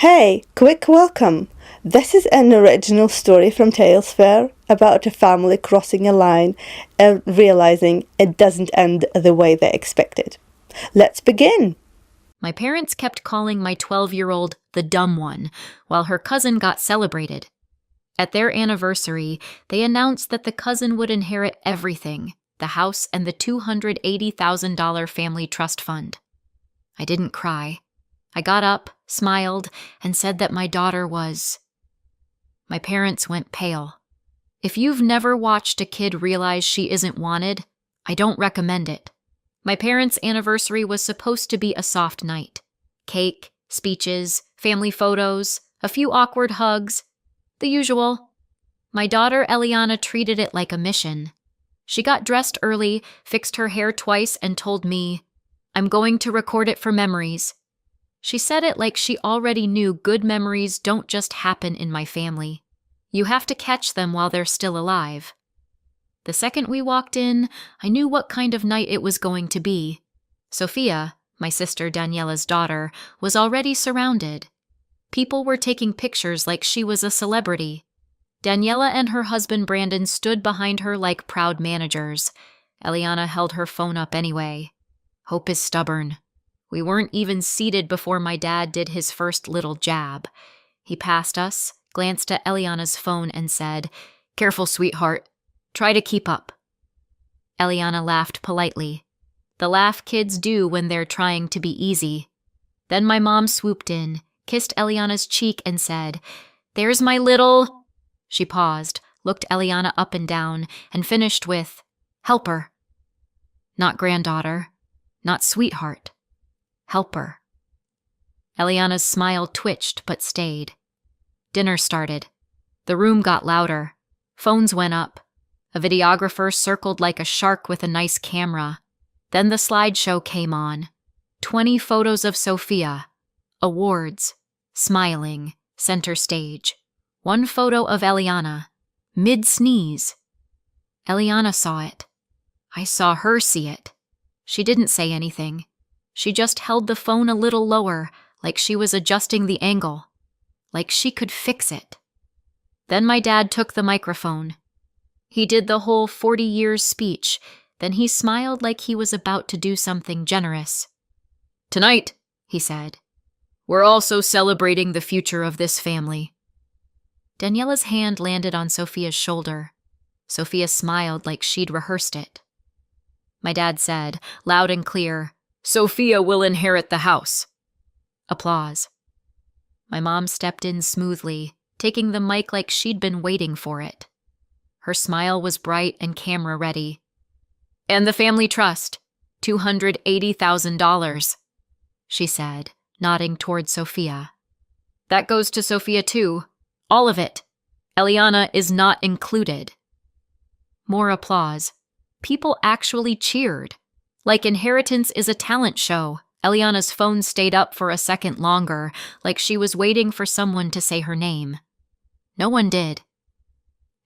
Hey, quick welcome! This is an original story from Tales Fair about a family crossing a line and realizing it doesn't end the way they expected. Let's begin! My parents kept calling my 12-year-old the dumb one, while her cousin got celebrated. At their anniversary, they announced that the cousin would inherit everything, the house and the $280,000 family trust fund. I didn't cry. I got up, smiled, and said that my daughter was... My parents went pale. If you've never watched a kid realize she isn't wanted, I don't recommend it. My parents' anniversary was supposed to be a soft night. Cake, speeches, family photos, a few awkward hugs, the usual. My daughter Eliana treated it like a mission. She got dressed early, fixed her hair twice, and told me, "I'm going to record it for memories." She said it like she already knew good memories don't just happen in my family. You have to catch them while they're still alive. The second we walked in, I knew what kind of night it was going to be. Sophia, my sister Daniela's daughter, was already surrounded. People were taking pictures like she was a celebrity. Daniela and her husband Brandon stood behind her like proud managers. Eliana held her phone up anyway. Hope is stubborn. We weren't even seated before my dad did his first little jab. He passed us, glanced at Eliana's phone, and said, "Careful, sweetheart. Try to keep up." Eliana laughed politely. The laugh kids do when they're trying to be easy. Then my mom swooped in, kissed Eliana's cheek, and said, "There's my little..." She paused, looked Eliana up and down, and finished with, "Helper." Not granddaughter, not sweetheart. Helper. Eliana's smile twitched but stayed. Dinner started. The room got louder. Phones went up. A videographer circled like a shark with a nice camera. Then the slideshow came on. 20 photos of Sophia. Awards. Smiling. Center stage. One photo of Eliana. Mid-sneeze. Eliana saw it. I saw her see it. She didn't say anything. She just held the phone a little lower, like she was adjusting the angle. Like she could fix it. Then my dad took the microphone. He did the whole 40 years speech, then he smiled like he was about to do something generous. "Tonight," he said, "we're also celebrating the future of this family." Daniela's hand landed on Sophia's shoulder. Sophia smiled like she'd rehearsed it. My dad said, loud and clear, "Sophia will inherit the house." Applause. My mom stepped in smoothly, taking the mic like she'd been waiting for it. Her smile was bright and camera ready. "And the family trust, $280,000, she said, nodding toward Sophia. "That goes to Sophia too. All of it. Eliana is not included." More applause. People actually cheered. Like Inheritance is a talent show, Eliana's phone stayed up for a second longer, like she was waiting for someone to say her name. No one did.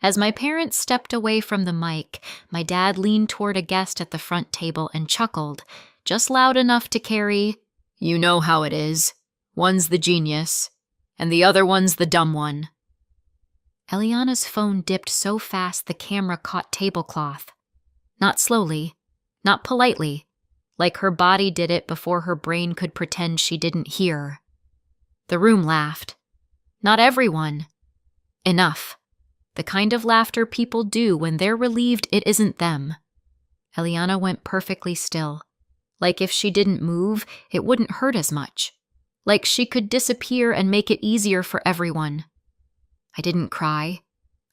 As my parents stepped away from the mic, my dad leaned toward a guest at the front table and chuckled, just loud enough to carry, "You know how it is. One's the genius, and the other one's the dumb one." Eliana's phone dipped so fast the camera caught tablecloth. Not slowly, not politely, like her body did it before her brain could pretend she didn't hear. The room laughed. Not everyone. Enough. The kind of laughter people do when they're relieved it isn't them. Eliana went perfectly still. Like if she didn't move, it wouldn't hurt as much. Like she could disappear and make it easier for everyone. I didn't cry.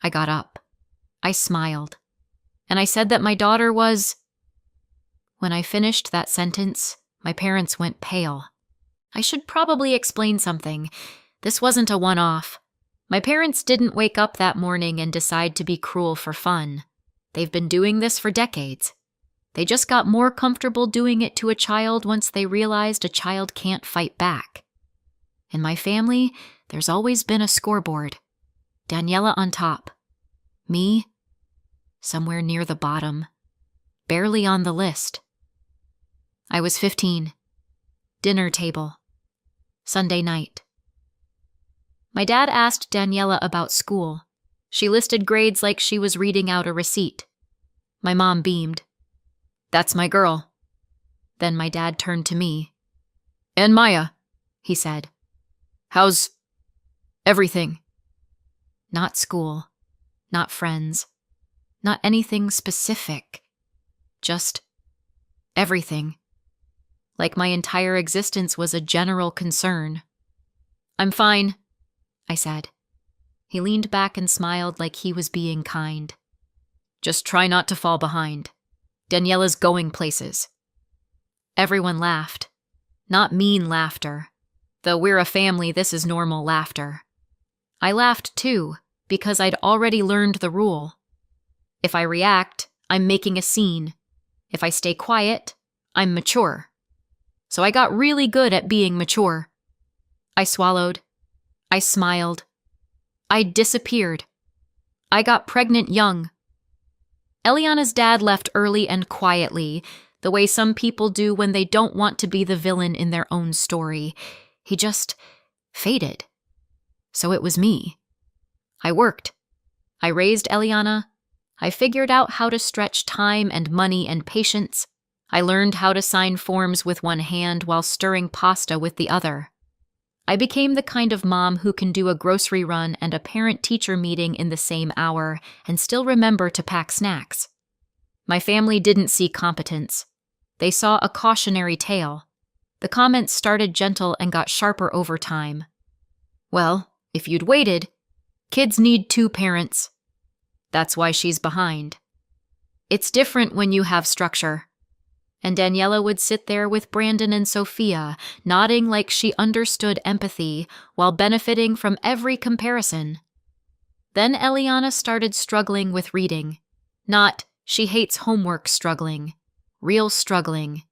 I got up. I smiled. And I said that my daughter was... When I finished that sentence, my parents went pale. I should probably explain something. This wasn't a one-off. My parents didn't wake up that morning and decide to be cruel for fun. They've been doing this for decades. They just got more comfortable doing it to a child once they realized a child can't fight back. In my family, there's always been a scoreboard. Daniela on top. Me, somewhere near the bottom. Barely on the list. I was 15. Dinner table. Sunday night. My dad asked Daniela about school. She listed grades like she was reading out a receipt. My mom beamed. "That's my girl." Then my dad turned to me. "And Maya," he said. "How's everything?" Not school, not friends, not anything specific. Just everything. Like my entire existence was a general concern. "I'm fine," I said. He leaned back and smiled like he was being kind. "Just try not to fall behind. Daniela's going places." Everyone laughed. Not mean laughter. Though we're a family, this is normal laughter. I laughed too, because I'd already learned the rule. If I react, I'm making a scene. If I stay quiet, I'm mature. So I got really good at being mature. I swallowed. I smiled. I disappeared. I got pregnant young. Eliana's dad left early and quietly, the way some people do when they don't want to be the villain in their own story. He just faded. So it was me. I worked. I raised Eliana. I figured out how to stretch time and money and patience. I learned how to sign forms with one hand while stirring pasta with the other. I became the kind of mom who can do a grocery run and a parent-teacher meeting in the same hour and still remember to pack snacks. My family didn't see competence. They saw a cautionary tale. The comments started gentle and got sharper over time. "Well, if you'd waited, kids need 2 parents. That's why she's behind. It's different when you have structure." And Daniela would sit there with Brandon and Sophia, nodding like she understood empathy while benefiting from every comparison. Then Eliana started struggling with reading. Not, she hates homework struggling. Real struggling.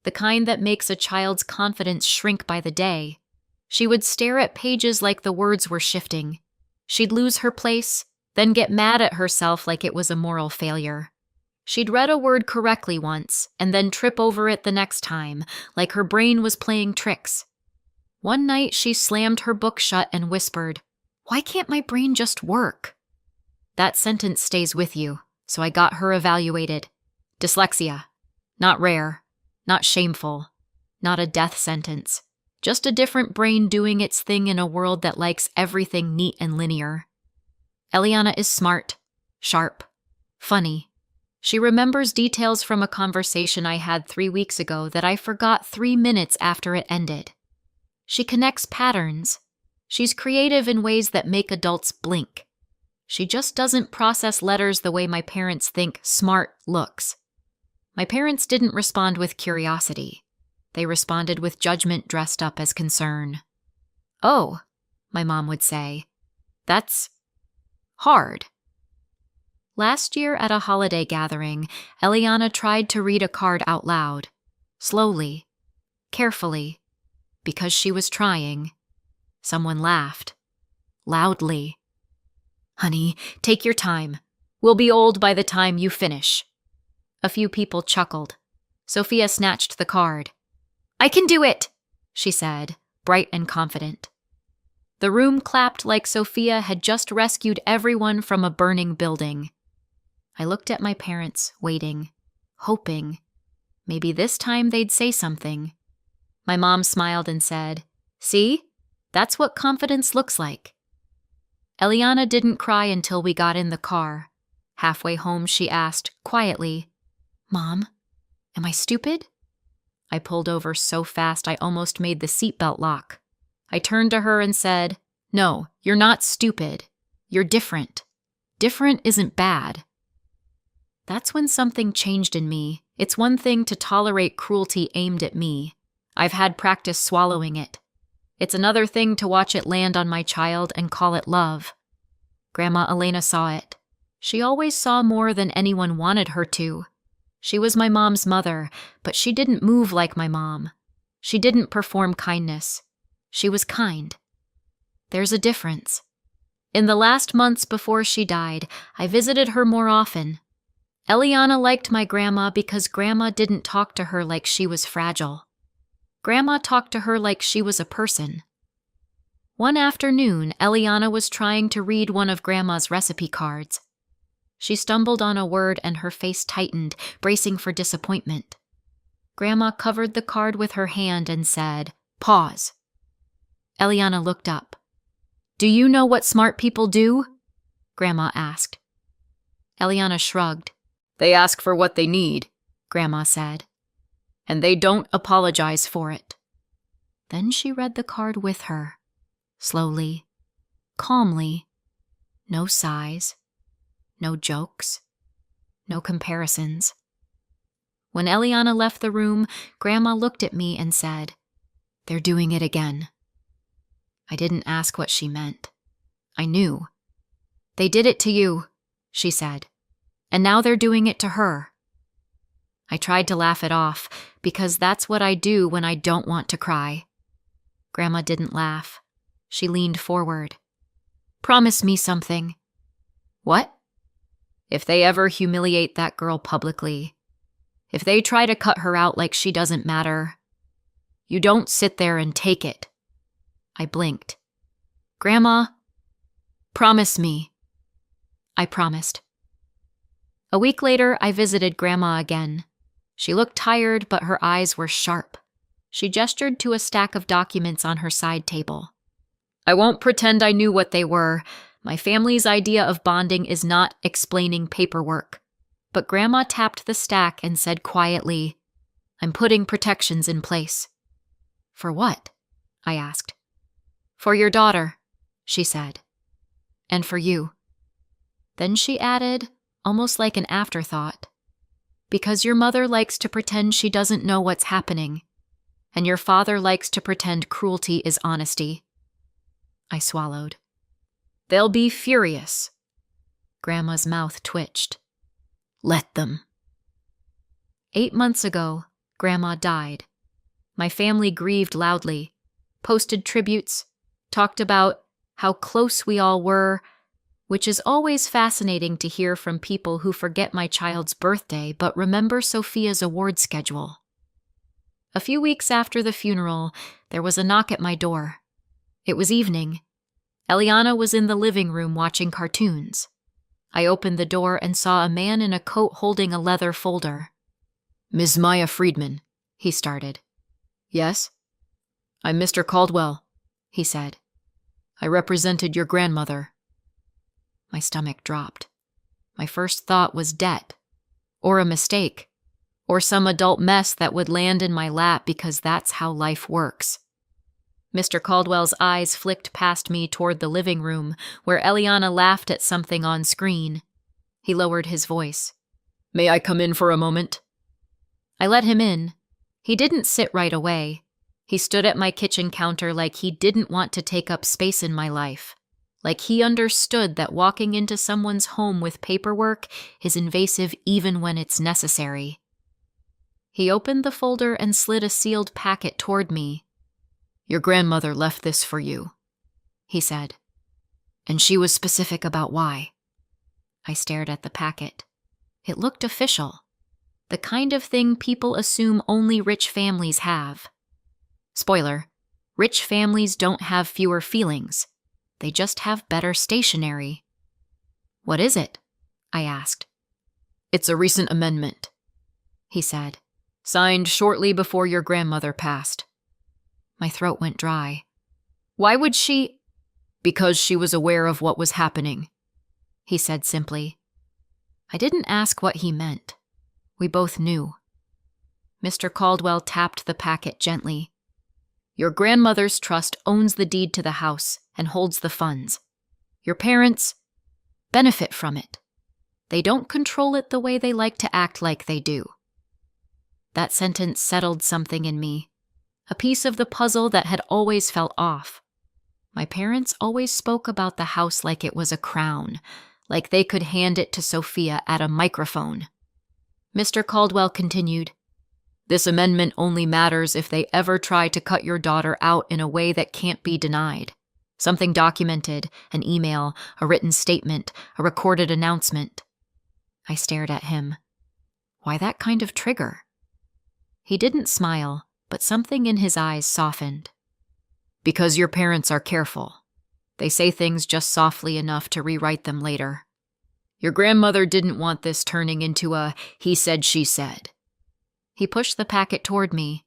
The kind that makes a child's confidence shrink by the day. She would stare at pages like the words were shifting. She'd lose her place, then get mad at herself like it was a moral failure. She'd read a word correctly once, and then trip over it the next time, like her brain was playing tricks. One night she slammed her book shut and whispered, "Why can't my brain just work?" That sentence stays with you, so I got her evaluated. Dyslexia. Not rare. Not shameful. Not a death sentence. Just a different brain doing its thing in a world that likes everything neat and linear. Eliana is smart, sharp, funny. She remembers details from a conversation I had 3 weeks ago that I forgot 3 minutes after it ended. She connects patterns. She's creative in ways that make adults blink. She just doesn't process letters the way my parents think smart looks. My parents didn't respond with curiosity. They responded with judgment dressed up as concern. "Oh," my mom would say, "that's hard." Last year at a holiday gathering, Eliana tried to read a card out loud, slowly, carefully, because she was trying. Someone laughed, loudly. "Honey, take your time. We'll be old by the time you finish." A few people chuckled. Sophia snatched the card. "I can do it," she said, bright and confident. The room clapped like Sophia had just rescued everyone from a burning building. I looked at my parents, waiting, hoping. Maybe this time they'd say something. My mom smiled and said, "See? That's what confidence looks like." Eliana didn't cry until we got in the car. Halfway home, she asked, quietly, "Mom, am I stupid?" I pulled over so fast I almost made the seatbelt lock. I turned to her and said, "No, you're not stupid. You're different. Different isn't bad." That's when something changed in me. It's one thing to tolerate cruelty aimed at me. I've had practice swallowing it. It's another thing to watch it land on my child and call it love. Grandma Elena saw it. She always saw more than anyone wanted her to. She was my mom's mother, but she didn't move like my mom. She didn't perform kindness. She was kind. There's a difference. In the last months before she died, I visited her more often. Eliana liked my grandma because Grandma didn't talk to her like she was fragile. Grandma talked to her like she was a person. One afternoon, Eliana was trying to read one of Grandma's recipe cards. She stumbled on a word and her face tightened, bracing for disappointment. Grandma covered the card with her hand and said, "Pause." Eliana looked up. "Do you know what smart people do?" Grandma asked. Eliana shrugged. "They ask for what they need," Grandma said. "And they don't apologize for it." Then she read the card with her. Slowly, calmly, no sighs, no jokes, no comparisons. When Eliana left the room, Grandma looked at me and said, "They're doing it again." I didn't ask what she meant. I knew. "They did it to you," she said, "and now they're doing it to her." I tried to laugh it off, because that's what I do when I don't want to cry. Grandma didn't laugh. She leaned forward. "Promise me something." "What?" "If they ever humiliate that girl publicly, if they try to cut her out like she doesn't matter, you don't sit there and take it." I blinked. "Grandma, promise me." I promised. A week later, I visited Grandma again. She looked tired, but her eyes were sharp. She gestured to a stack of documents on her side table. "I won't pretend I knew what they were. My family's idea of bonding is not explaining paperwork." But Grandma tapped the stack and said quietly, "I'm putting protections in place." "For what?" I asked. "For your daughter," she said. "And for you." Then she added, almost like an afterthought, "Because your mother likes to pretend she doesn't know what's happening, and your father likes to pretend cruelty is honesty." I swallowed. "They'll be furious." Grandma's mouth twitched. "Let them." 8 months ago, Grandma died. My family grieved loudly, posted tributes, talked about how close we all were, which is always fascinating to hear from people who forget my child's birthday but remember Sophia's award schedule. A few weeks after the funeral, there was a knock at my door. It was evening. Eliana was in the living room watching cartoons. I opened the door and saw a man in a coat holding a leather folder. "Ms. Maya Friedman," he started. "Yes?" "I'm Mr. Caldwell," he said. "I represented your grandmother." My stomach dropped. My first thought was debt, or a mistake, or some adult mess that would land in my lap because that's how life works. Mr. Caldwell's eyes flicked past me toward the living room, where Eliana laughed at something on screen. He lowered his voice. "May I come in for a moment?" I let him in. He didn't sit right away. He stood at my kitchen counter like he didn't want to take up space in my life, like he understood that walking into someone's home with paperwork is invasive even when it's necessary. He opened the folder and slid a sealed packet toward me. "Your grandmother left this for you," he said. "And she was specific about why." I stared at the packet. It looked official. The kind of thing people assume only rich families have. Spoiler, rich families don't have fewer feelings. They just have better stationery. "What is it?" I asked. "It's a recent amendment," he said. "Signed shortly before your grandmother passed." My throat went dry. "Why would she—" "Because she was aware of what was happening," he said simply. I didn't ask what he meant. We both knew. Mr. Caldwell tapped the packet gently. "Your grandmother's trust owns the deed to the house and holds the funds. Your parents benefit from it. They don't control it the way they like to act like they do." That sentence settled something in me, a piece of the puzzle that had always felt off. My parents always spoke about the house like it was a crown, like they could hand it to Sophia at a microphone. Mr. Caldwell continued, "This amendment only matters if they ever try to cut your daughter out in a way that can't be denied. Something documented, an email, a written statement, a recorded announcement." I stared at him. Why that kind of trigger? He didn't smile, but something in his eyes softened. Because your parents are careful. They say things just softly enough to rewrite them later. Your grandmother didn't want this turning into a he said, she said. He pushed the packet toward me.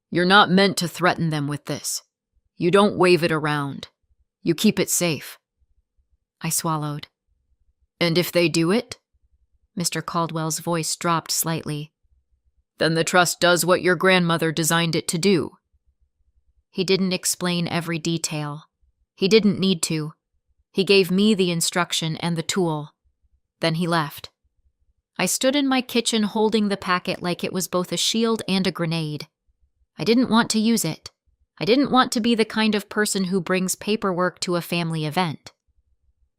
You're not meant to threaten them with this. You don't wave it around. You keep it safe. I swallowed. And if they do it? Mr. Caldwell's voice dropped slightly. Then the trust does what your grandmother designed it to do. He didn't explain every detail. He didn't need to. He gave me the instruction and the tool. Then he left. I stood in my kitchen holding the packet like it was both a shield and a grenade. I didn't want to use it. I didn't want to be the kind of person who brings paperwork to a family event.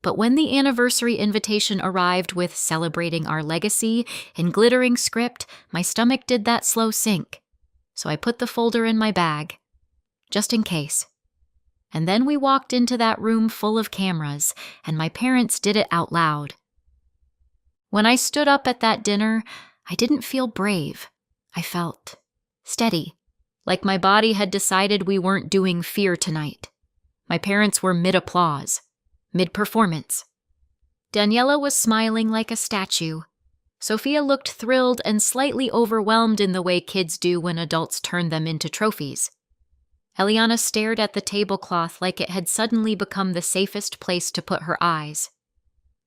But when the anniversary invitation arrived with celebrating our legacy in glittering script, my stomach did that slow sink. So I put the folder in my bag, just in case. And then we walked into that room full of cameras, and my parents did it out loud. When I stood up at that dinner, I didn't feel brave. I felt steady, like my body had decided we weren't doing fear tonight. My parents were mid-applause, mid-performance. Daniela was smiling like a statue. Sophia looked thrilled and slightly overwhelmed in the way kids do when adults turn them into trophies. Eliana stared at the tablecloth like it had suddenly become the safest place to put her eyes.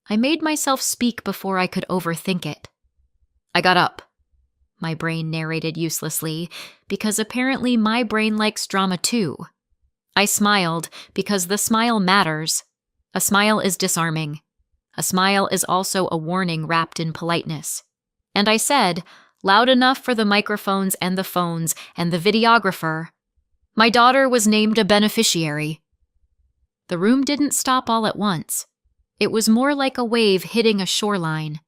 I made myself speak before I could overthink it. I got up. My brain narrated uselessly, because apparently my brain likes drama too. I smiled, because the smile matters. A smile is disarming. A smile is also a warning wrapped in politeness. And I said, loud enough for the microphones and the phones and the videographer, my daughter was named a beneficiary. The room didn't stop all at once. It was more like a wave hitting a shoreline.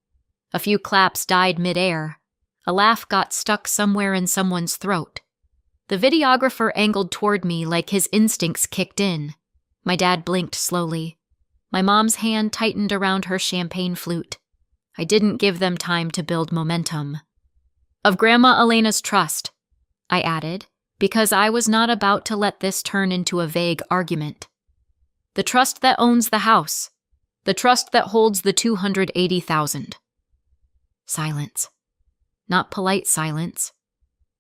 A few claps died midair. A laugh got stuck somewhere in someone's throat. The videographer angled toward me like his instincts kicked in. My dad blinked slowly. My mom's hand tightened around her champagne flute. I didn't give them time to build momentum. Of Grandma Elena's trust, I added, because I was not about to let this turn into a vague argument. The trust that owns the house. The trust that holds the $280,000. Silence. Not polite silence.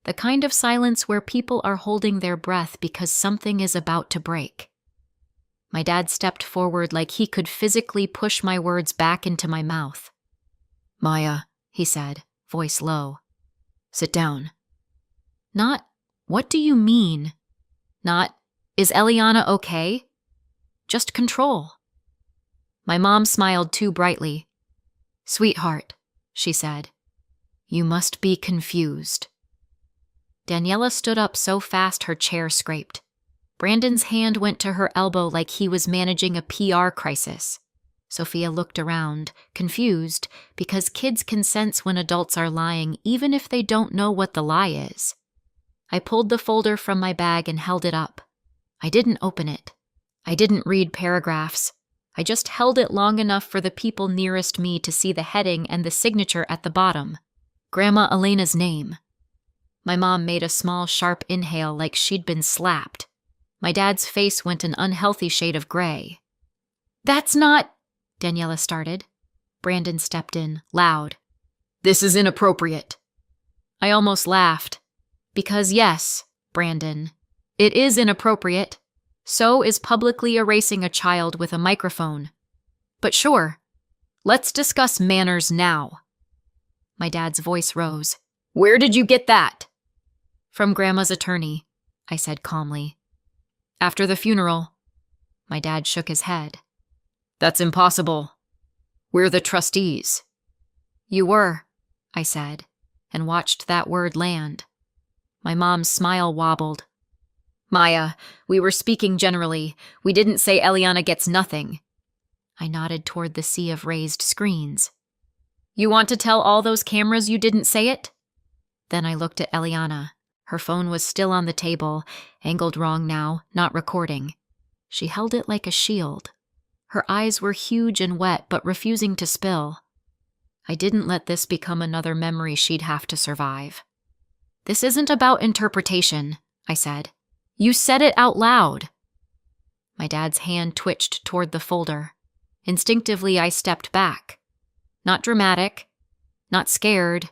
The kind of silence where people are holding their breath because something is about to break. My dad stepped forward like he could physically push my words back into my mouth. Maya, he said, voice low. Sit down. Not, what do you mean? Not, is Eliana okay? Just control. My mom smiled too brightly. Sweetheart, she said, you must be confused. Daniela stood up so fast her chair scraped. Brandon's hand went to her elbow like he was managing a PR crisis. Sophia looked around, confused, because kids can sense when adults are lying even if they don't know what the lie is. I pulled the folder from my bag and held it up. I didn't open it. I didn't read paragraphs. I just held it long enough for the people nearest me to see the heading and the signature at the bottom. Grandma Elena's name. My mom made a small, sharp inhale like she'd been slapped. My dad's face went an unhealthy shade of gray. That's not... Daniela started. Brandon stepped in, loud. This is inappropriate. I almost laughed. Because yes, Brandon, it is inappropriate. So is publicly erasing a child with a microphone. But sure, let's discuss manners now. My dad's voice rose. Where did you get that? From Grandma's attorney, I said calmly. After the funeral. My dad shook his head. That's impossible. We're the trustees. You were, I said, and watched that word land. My mom's smile wobbled. Maya, we were speaking generally. We didn't say Eliana gets nothing. I nodded toward the sea of raised screens. You want to tell all those cameras you didn't say it? Then I looked at Eliana. Her phone was still on the table, angled wrong now, not recording. She held it like a shield. Her eyes were huge and wet, but refusing to spill. I didn't let this become another memory she'd have to survive. This isn't about interpretation, I said. You said it out loud. My dad's hand twitched toward the folder. Instinctively, I stepped back. Not dramatic, not scared,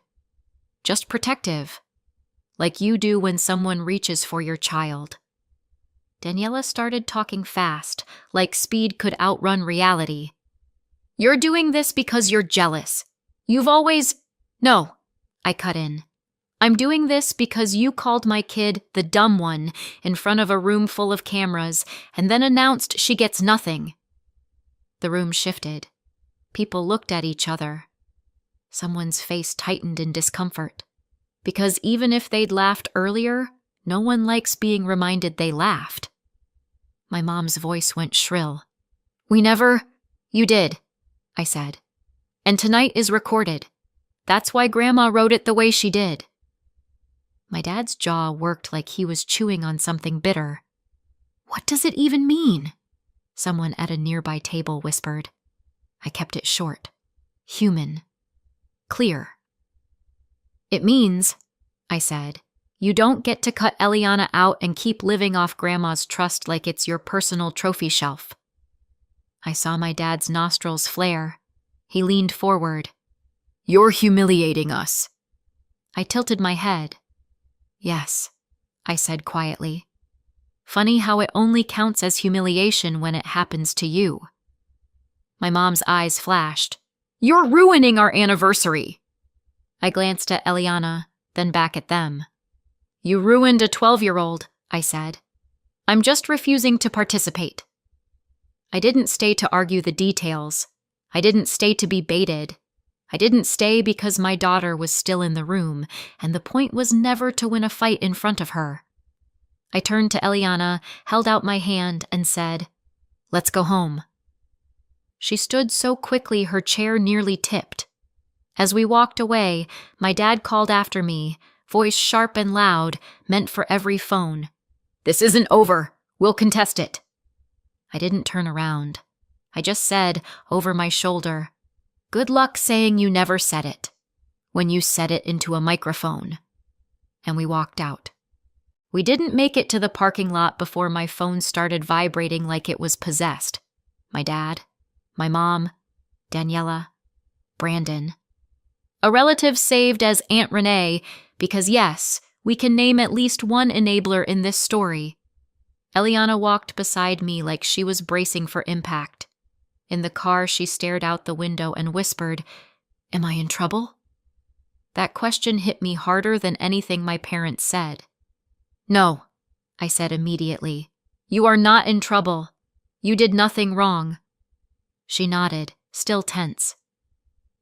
just protective, like you do when someone reaches for your child. Daniela started talking fast, like speed could outrun reality. You're doing this because you're jealous. You've always... No, I cut in. I'm doing this because you called my kid the dumb one in front of a room full of cameras and then announced she gets nothing. The room shifted. People looked at each other. Someone's face tightened in discomfort. Because even if they'd laughed earlier, no one likes being reminded they laughed. My mom's voice went shrill. We never... You did, I said. And tonight is recorded. That's why Grandma wrote it the way she did. My dad's jaw worked like he was chewing on something bitter. What does it even mean? Someone at a nearby table whispered. I kept it short. Human. Clear. It means, I said, you don't get to cut Eliana out and keep living off Grandma's trust like it's your personal trophy shelf. I saw my dad's nostrils flare. He leaned forward. You're humiliating us. I tilted my head. Yes, I said quietly. Funny how it only counts as humiliation when it happens to you. My mom's eyes flashed. You're ruining our anniversary. I glanced at Eliana, then back at them. You ruined a 12-year-old, I said. I'm just refusing to participate. I didn't stay to argue the details. I didn't stay to be baited. I didn't stay because my daughter was still in the room, and the point was never to win a fight in front of her. I turned to Eliana, held out my hand, and said, Let's go home. She stood so quickly her chair nearly tipped. As we walked away, my dad called after me, voice sharp and loud, meant for every phone. This isn't over. We'll contest it. I didn't turn around. I just said, over my shoulder, Good luck saying you never said it, when you said it into a microphone. And we walked out. We didn't make it to the parking lot before my phone started vibrating like it was possessed. My dad, my mom, Daniela, Brandon. A relative saved as Aunt Renee, because yes, we can name at least one enabler in this story. Eliana walked beside me like she was bracing for impact. In the car, she stared out the window and whispered, Am I in trouble? That question hit me harder than anything my parents said. No, I said immediately. You are not in trouble. You did nothing wrong. She nodded, still tense.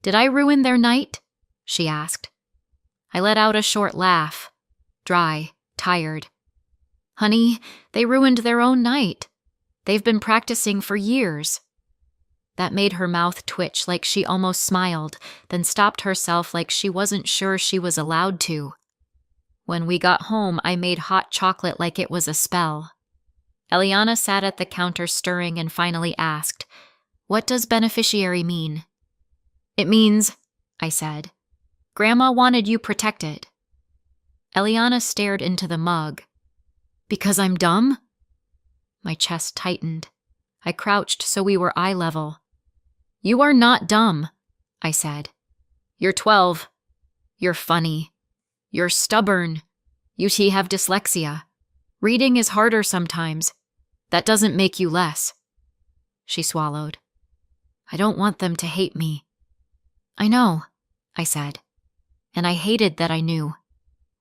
Did I ruin their night? She asked. I let out a short laugh, dry, tired. Honey, they ruined their own night. They've been practicing for years. That made her mouth twitch like she almost smiled, then stopped herself like she wasn't sure she was allowed to. When we got home, I made hot chocolate like it was a spell. Eliana sat at the counter stirring and finally asked, What does beneficiary mean? It means, I said, Grandma wanted you protected. Eliana stared into the mug. Because I'm dumb? My chest tightened. I crouched so we were eye level. You are not dumb, I said. You're 12. You're funny. You're stubborn. You have dyslexia. Reading is harder sometimes. That doesn't make you less. She swallowed. I don't want them to hate me. I know, I said. And I hated that I knew.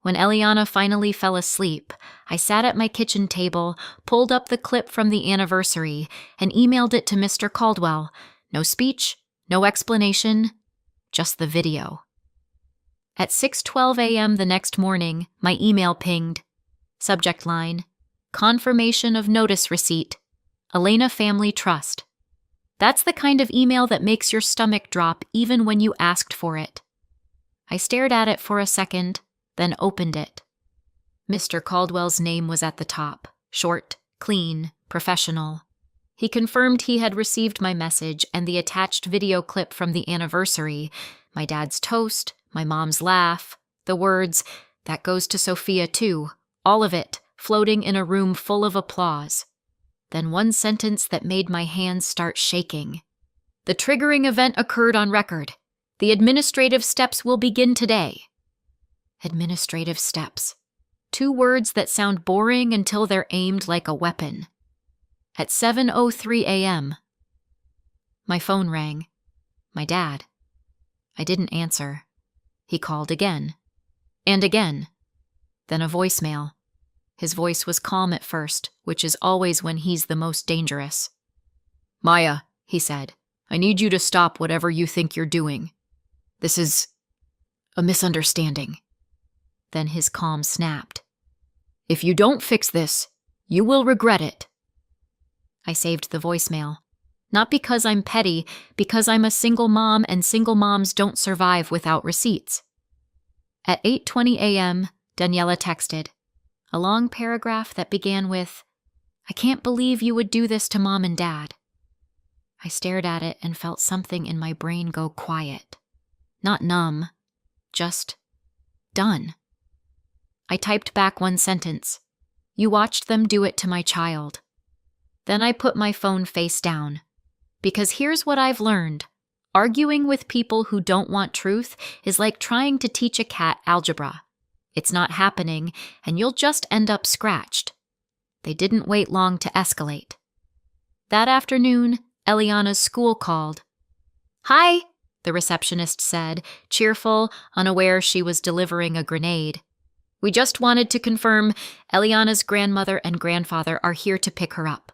When Eliana finally fell asleep, I sat at my kitchen table, pulled up the clip from the anniversary, and emailed it to Mr. Caldwell. No speech, no explanation, just the video. At 6:12 a.m. the next morning, my email pinged. Subject line, Confirmation of notice receipt. Elena Family Trust. That's the kind of email that makes your stomach drop even when you asked for it. I stared at it for a second, then opened it. Mr. Caldwell's name was at the top, short, clean, professional. He confirmed he had received my message and the attached video clip from the anniversary, my dad's toast, my mom's laugh, the words, That goes to Sophia too, all of it, floating in a room full of applause. then one sentence that made my hands start shaking. The triggering event occurred on record. The administrative steps will begin today. Administrative steps. 2 words that sound boring until they're aimed like a weapon. At 7:03 a.m. My phone rang. My dad. I didn't answer. He called again. And again. Then a voicemail. His voice was calm at first, which is always when he's the most dangerous. "Maya," he said, "I need you to stop whatever you think you're doing. This is a misunderstanding." Then his calm snapped. "If you don't fix this, you will regret it." I saved the voicemail. Not because I'm petty, because I'm a single mom and single moms don't survive without receipts. At 8:20 a.m., Daniela texted. A long paragraph that began with, "I can't believe you would do this to Mom and Dad." I stared at it and felt something in my brain go quiet. Not numb, just done. I typed back one sentence. "You watched them do it to my child." Then I put my phone face down. Because here's what I've learned. Arguing with people who don't want truth is like trying to teach a cat algebra. It's not happening, and you'll just end up scratched. They didn't wait long to escalate. That afternoon, Eliana's school called. "Hi," the receptionist said, cheerful, unaware she was delivering a grenade. "We just wanted to confirm Eliana's grandmother and grandfather are here to pick her up."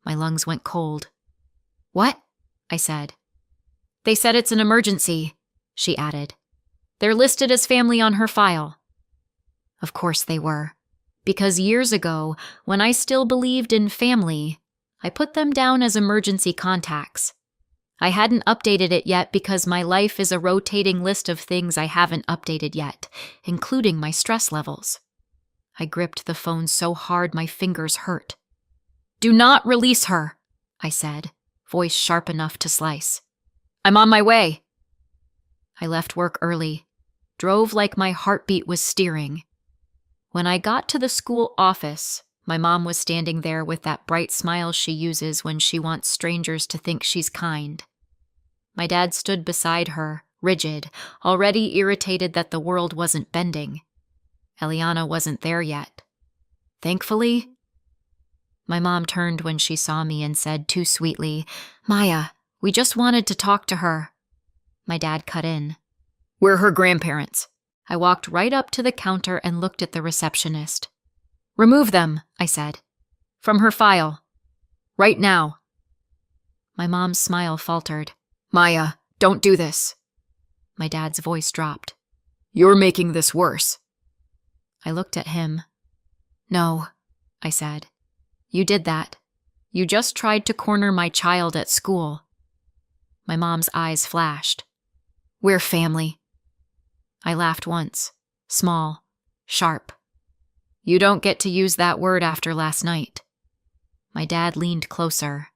My lungs went cold. "What?" I said. "They said it's an emergency," she added. "They're listed as family on her file." Of course they were. Because years ago, when I still believed in family, I put them down as emergency contacts. I hadn't updated it yet because my life is a rotating list of things I haven't updated yet, including my stress levels. I gripped the phone so hard my fingers hurt. "Do not release her," I said, voice sharp enough to slice. "I'm on my way." I left work early, drove like my heartbeat was steering. When I got to the school office, my mom was standing there with that bright smile she uses when she wants strangers to think she's kind. My dad stood beside her, rigid, already irritated that the world wasn't bending. Eliana wasn't there yet. Thankfully. My mom turned when she saw me and said too sweetly, "Maya, we just wanted to talk to her." My dad cut in. "We're her grandparents." I walked right up to the counter and looked at the receptionist. "Remove them," I said. "From her file. Right now." My mom's smile faltered. "Maya, don't do this." My dad's voice dropped. "You're making this worse." I looked at him. "No," I said. "You did that. You just tried to corner my child at school." My mom's eyes flashed. "We're family." I laughed once, small, sharp. "You don't get to use that word after last night." My dad leaned closer.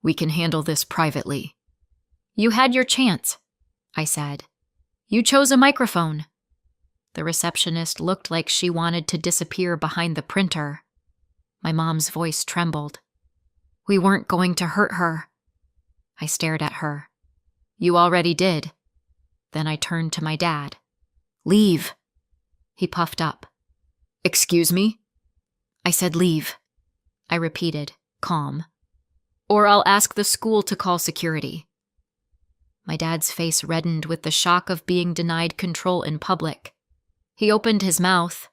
"We can handle this privately." "You had your chance," I said. "You chose a microphone." The receptionist looked like she wanted to disappear behind the printer. My mom's voice trembled. "We weren't going to hurt her." I stared at her. "You already did." Then I turned to my dad. "Leave." He puffed up. "Excuse me?" I said leave. I repeated, calm. "Or I'll ask the school to call security." My dad's face reddened with the shock of being denied control in public. He opened his mouth.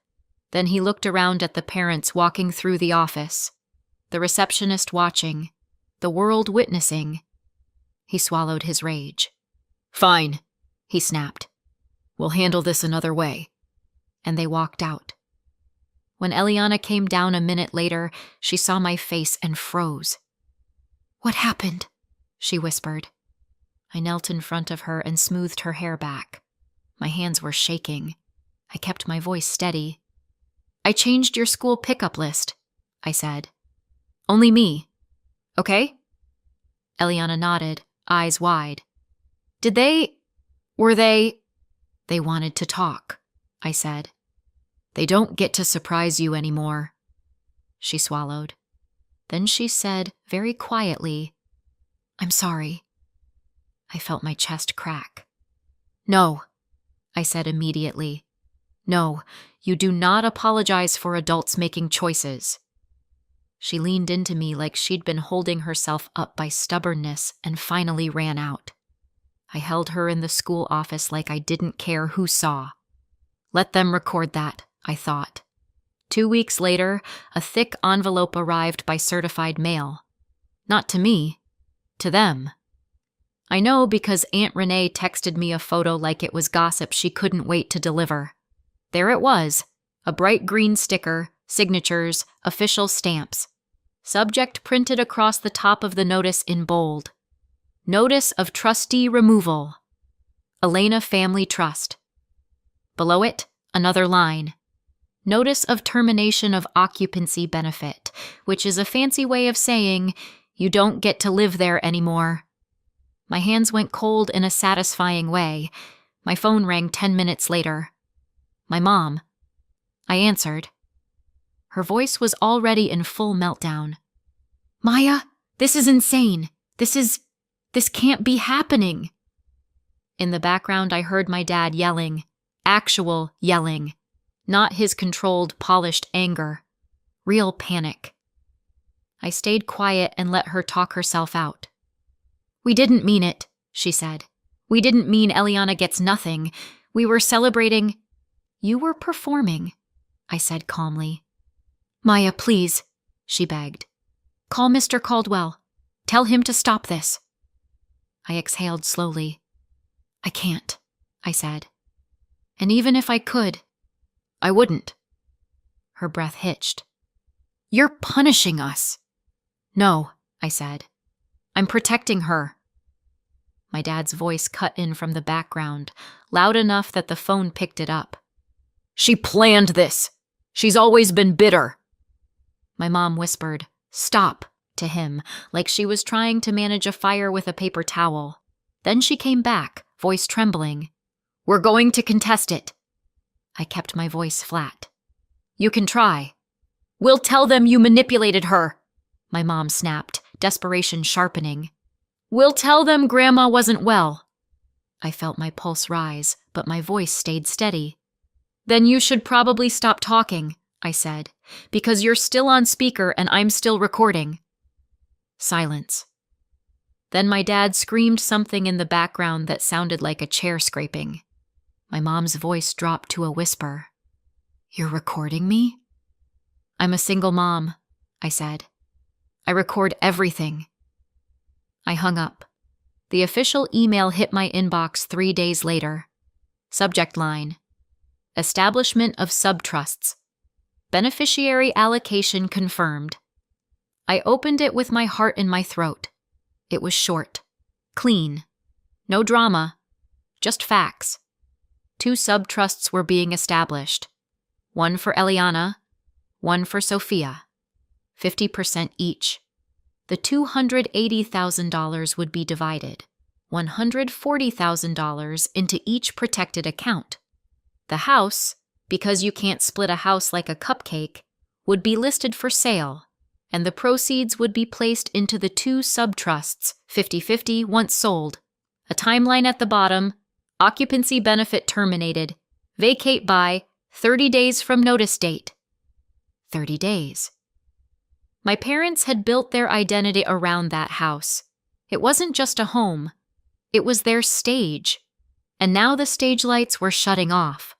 Then he looked around at the parents walking through the office, the receptionist watching, the world witnessing. He swallowed his rage. "Fine," he snapped. "We'll handle this another way." And they walked out. When Eliana came down a minute later, she saw my face and froze. "What happened?" she whispered. I knelt in front of her and smoothed her hair back. My hands were shaking. I kept my voice steady. "I changed your school pickup list," I said. "Only me. Okay?" Eliana nodded, eyes wide. Were they? "They wanted to talk," I said. "They don't get to surprise you anymore." She swallowed. Then she said very quietly, "I'm sorry." I felt my chest crack. "No," I said immediately. "No, you do not apologize for adults making choices." She leaned into me like she'd been holding herself up by stubbornness and finally ran out. I held her in the school office like I didn't care who saw. Let them record that, I thought. 2 weeks later, a thick envelope arrived by certified mail. Not to me, to them. I know because Aunt Renee texted me a photo like it was gossip she couldn't wait to deliver. There it was, a bright green sticker, signatures, official stamps. Subject printed across the top of the notice in bold. Notice of trustee removal. Elena Family Trust. Below it, another line. Notice of termination of occupancy benefit, which is a fancy way of saying you don't get to live there anymore. My hands went cold in a satisfying way. My phone rang 10 minutes later. My mom. I answered. Her voice was already in full meltdown. "Maya, this is insane. This can't be happening." In the background, I heard my dad yelling, actual yelling, not his controlled, polished anger, real panic. I stayed quiet and let her talk herself out. "We didn't mean it," she said. "We didn't mean Eliana gets nothing. We were celebrating—" "You were performing," I said calmly. "Maya, please," she begged. "Call Mr. Caldwell. Tell him to stop this." I exhaled slowly. "I can't," I said. "And even if I could, I wouldn't." Her breath hitched. "You're punishing us." "No," I said. "I'm protecting her." My dad's voice cut in from the background, loud enough that the phone picked it up. "She planned this. She's always been bitter." My mom whispered, "Stop," to him, like she was trying to manage a fire with a paper towel. Then she came back, voice trembling. "We're going to contest it." I kept my voice flat. "You can try." "We'll tell them you manipulated her," my mom snapped, desperation sharpening. "We'll tell them Grandma wasn't well." I felt my pulse rise, but my voice stayed steady. "Then you should probably stop talking," I said, "because you're still on speaker and I'm still recording." Silence. Then my dad screamed something in the background that sounded like a chair scraping. My mom's voice dropped to a whisper. "You're recording me?" "I'm a single mom," I said. "I record everything." I hung up. The official email hit my inbox 3 days later. Subject line: Establishment of subtrusts. Beneficiary allocation confirmed. I opened it with my heart in my throat. It was short, clean, no drama, just facts. 2 subtrusts were being established. One for Eliana, one for Sophia. 50% each. The $280,000 would be divided, $140,000 into each protected account. The house, because you can't split a house like a cupcake, would be listed for sale, and the proceeds would be placed into the 2 subtrusts, 50-50 once sold. A timeline at the bottom: occupancy benefit terminated. Vacate by 30 days from notice date. 30 days. My parents had built their identity around that house. It wasn't just a home. It was their stage. And now the stage lights were shutting off.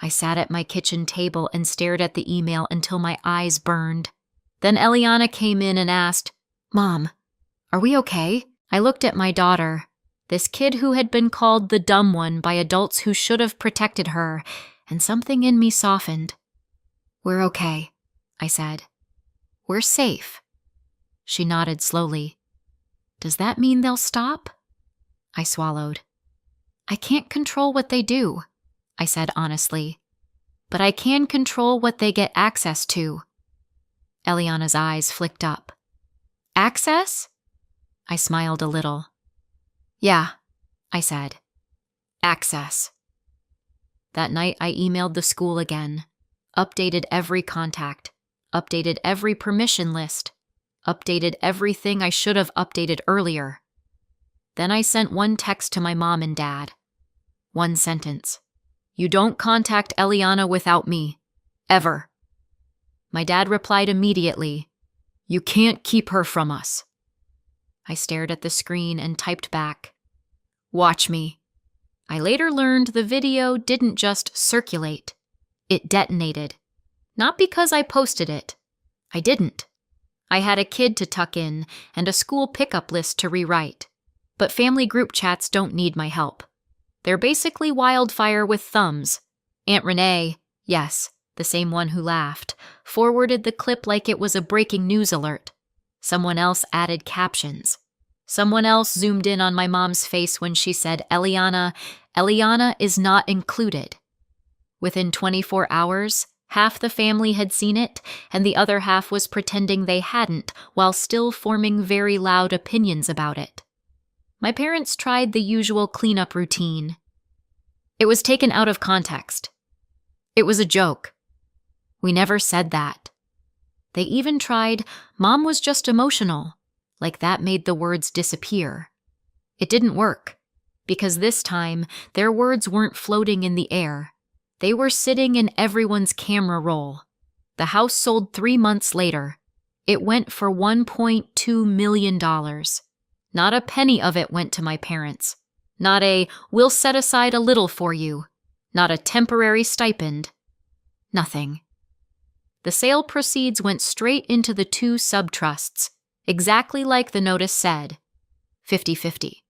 I sat at my kitchen table and stared at the email until my eyes burned. Then Eliana came in and asked, "Mom, are we okay?" I looked at my daughter, this kid who had been called the dumb one by adults who should have protected her, and something in me softened. "We're okay," I said. "We're safe." She nodded slowly. "Does that mean they'll stop?" I swallowed. "I can't control what they do," I said honestly. "But I can control what they get access to." Eliana's eyes flicked up. "Access?" I smiled a little. "Yeah," I said. "Access." That night I emailed the school again, updated every contact, updated every permission list, updated everything I should have updated earlier. Then I sent one text to my mom and dad. One sentence. "You don't contact Eliana without me. Ever." My dad replied immediately, "You can't keep her from us." I stared at the screen and typed back, "Watch me." I later learned the video didn't just circulate. It detonated. Not because I posted it. I didn't. I had a kid to tuck in and a school pickup list to rewrite. But family group chats don't need my help. They're basically wildfire with thumbs. Aunt Renee, yes, the same one who laughed, forwarded the clip like it was a breaking news alert. Someone else added captions. Someone else zoomed in on my mom's face when she said, Eliana is not included." Within 24 hours, half the family had seen it, and the other half was pretending they hadn't, while still forming very loud opinions about it. My parents tried the usual cleanup routine. It was taken out of context. It was a joke. We never said that. They even tried, "Mom was just emotional," like that made the words disappear. It didn't work, because this time, their words weren't floating in the air. They were sitting in everyone's camera roll. The house sold 3 months later. It went for $1.2 million. Not a penny of it went to my parents. Not a, "We'll set aside a little for you." Not a temporary stipend. Nothing. The sale proceeds went straight into the 2 sub-trusts, exactly like the notice said, 50-50.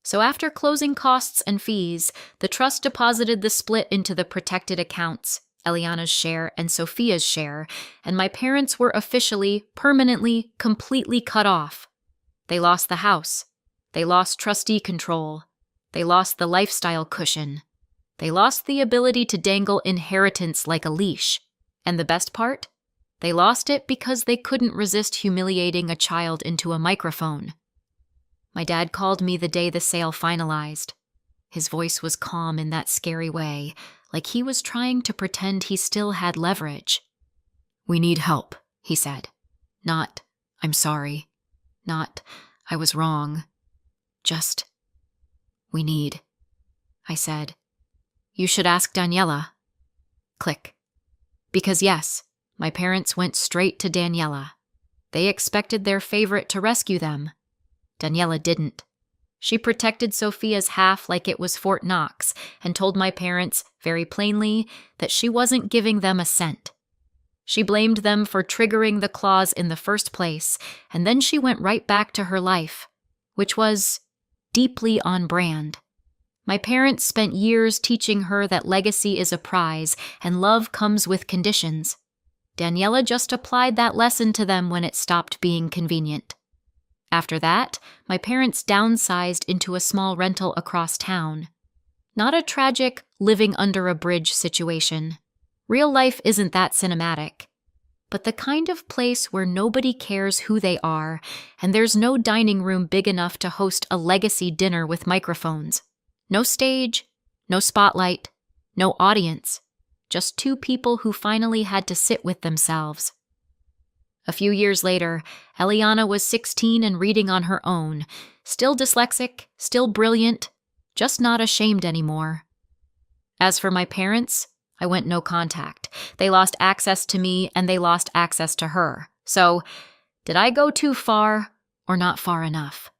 So after closing costs and fees, the trust deposited the split into the protected accounts, Eliana's share and Sophia's share, and my parents were officially, permanently, completely cut off. They lost the house. They lost trustee control. They lost the lifestyle cushion. They lost the ability to dangle inheritance like a leash. And the best part? They lost it because they couldn't resist humiliating a child into a microphone. My dad called me the day the sale finalized. His voice was calm in that scary way, like he was trying to pretend he still had leverage. "We need help," he said. Not, "I'm sorry." Not, "I was wrong." Just, "We need." I said, "You should ask Daniela." Click. Because yes, my parents went straight to Daniela. They expected their favorite to rescue them. Daniela didn't. She protected Sophia's half like it was Fort Knox and told my parents, very plainly, that she wasn't giving them a cent. She blamed them for triggering the clause in the first place, and then she went right back to her life, which was deeply on brand. My parents spent years teaching her that legacy is a prize and love comes with conditions. Daniela just applied that lesson to them when it stopped being convenient. After that, my parents downsized into a small rental across town. Not a tragic, living under a bridge situation. Real life isn't that cinematic. But the kind of place where nobody cares who they are, and there's no dining room big enough to host a legacy dinner with microphones. No stage, no spotlight, no audience. Just 2 people who finally had to sit with themselves. A few years later, Eliana was 16 and reading on her own, still dyslexic, still brilliant, just not ashamed anymore. As for my parents, I went no contact. They lost access to me and they lost access to her. So, did I go too far or not far enough?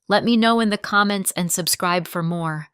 Let me know in the comments and subscribe for more.